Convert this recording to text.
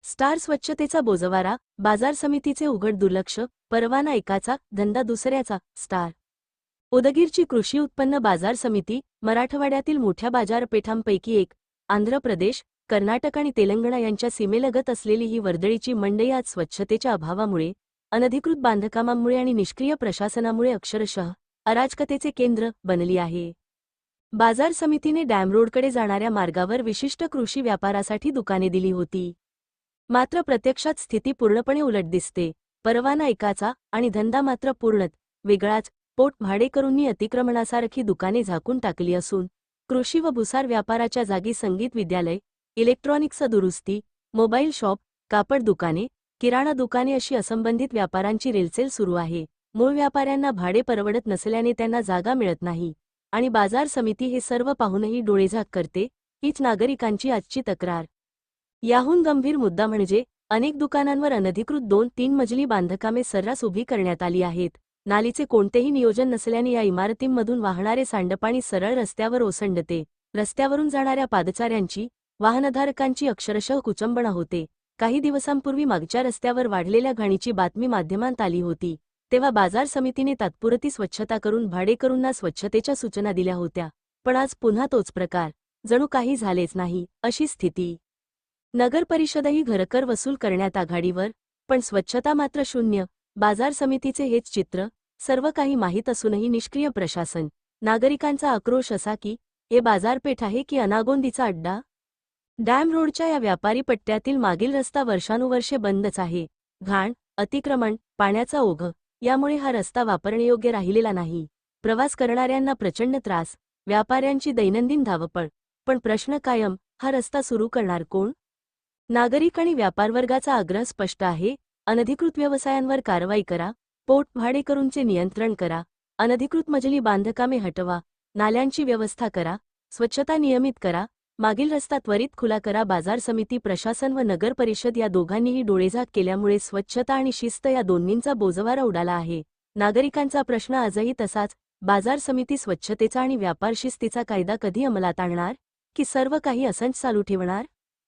Star स्वच्छतेचा बोजवारा, बाजार समितीचे उघड दुर्लक्ष, परवाना एकाचा, धंदा दुसऱ्याचा. स्टार उदगीरची कृषी उत्पन्न बाजार समिती, मराठवाड्यातील मोठ्या बाजारपेठांपैकी एक. आंध्र प्रदेश, कर्नाटक आणि तेलंगणा यांच्या सीमेलगत असलेली ही वर्दळीची मंडई आज स्वच्छतेच्या अभावामुळे, अनधिकृत बांधकामांमुळे आणि निष्क्रिय प्रशासनामुळे अक्षरशः अराजकतेचे केंद्र बनली आहे. बाजार समितीने डॅम रोडकडे जाणाऱ्या मार्गावर विशिष्ट कृषी व्यापारासाठी दुकाने दिली होती. मात्र प्रत्यक्षात स्थिती पूर्णपणे उलट दिसते. परवाना एकाचा आणि धंदा मात्र पूर्णत वेगळाच. पोट भाडेकरूंनी अतिक्रमणासारखी दुकाने झाकून टाकली असून कृषी व भुसार व्यापाराच्या जागी संगीत विद्यालय, इलेक्ट्रॉनिक्स दुरुस्ती, मोबाईल शॉप, कापड दुकाने, किराणा दुकाने अशी असंबंधित व्यापारांची रेलचेल सुरू आहे. मूळ व्यापाऱ्यांना भाडे परवडत नसल्याने त्यांना जागा मिळत नाही आणि बाजार समिती हे सर्व पाहूनही डोळेझाक करते, हीच नागरिकांची आजची तक्रार. याहून गंभीर मुद्दा म्हणजे अनेक दुकानांवर अनधिकृत 2-3 मजली बांधकामे सर्रास उभी करण्यात आली आहेत. नालीचे कोणतेही नियोजन नसल्याने या इमारतींमधून वाहणारे सांडपाणी सरळ रस्त्यावर ओसंडते. रस्त्यावरून जाणाऱ्या पादचाऱ्यांची, वाहनधारकांची अक्षरशः कुचंबणा होते. काही दिवसांपूर्वी मागच्या रस्त्यावर वाढलेल्या घाणीची बातमी माध्यमांत आली होती. तेव्हा बाजार समितीने तात्पुरती स्वच्छता करून भाडेकरूंना स्वच्छतेच्या सूचना दिल्या होत्या. पण आज पुन्हा तोच प्रकार. जणू काही झालेच नाही अशी स्थिती. नगर परिषदही घरकर वसूल करण्यात आघाडीवर, पण स्वच्छता मात्र शून्य. बाजार समितीचे हेच चित्र. सर्व काही माहीत असूनही निष्क्रिय प्रशासन. नागरिकांचा आक्रोश असा की हे बाजारपेठ आहे की अनागोंदीचा अड्डा? डॅम रोडच्या या व्यापारी पट्ट्यातील मागील रस्ता वर्षानुवर्षे बंदच आहे. घाण, अतिक्रमण, पाण्याचा ओघ यामुळे हा रस्ता वापरण्यायोग्य राहिलेला नाही. प्रवास करणाऱ्यांना प्रचंड त्रास, व्यापाऱ्यांची दैनंदिन धावपळ. पण प्रश्न कायम, हा रस्ता सुरू करणार कोण? नागरिक आणि व्यापारवर्गाचा आग्रह स्पष्ट आहे. अनधिकृत व्यवसायांवर कारवाई करा, पोट भाडेकरूंचे नियंत्रण करा, अनधिकृत मजली बांधकामे हटवा, नाल्यांची व्यवस्था करा, स्वच्छता नियमित करा, मागील रस्ता त्वरित खुला करा. बाजार समिती प्रशासन व नगर परिषद या दोघांनीही डोळेझाक केल्यामुळे स्वच्छता आणि शिस्त या दोन्हींचा बोजवारा उडाला आहे. नागरिकांचा प्रश्न आजही तसाच. बाजार समिती स्वच्छतेचा आणि व्यापार शिस्तीचा कायदा कधी अंमलात आणणार, की सर्व काही असंच चालू ठेवणार?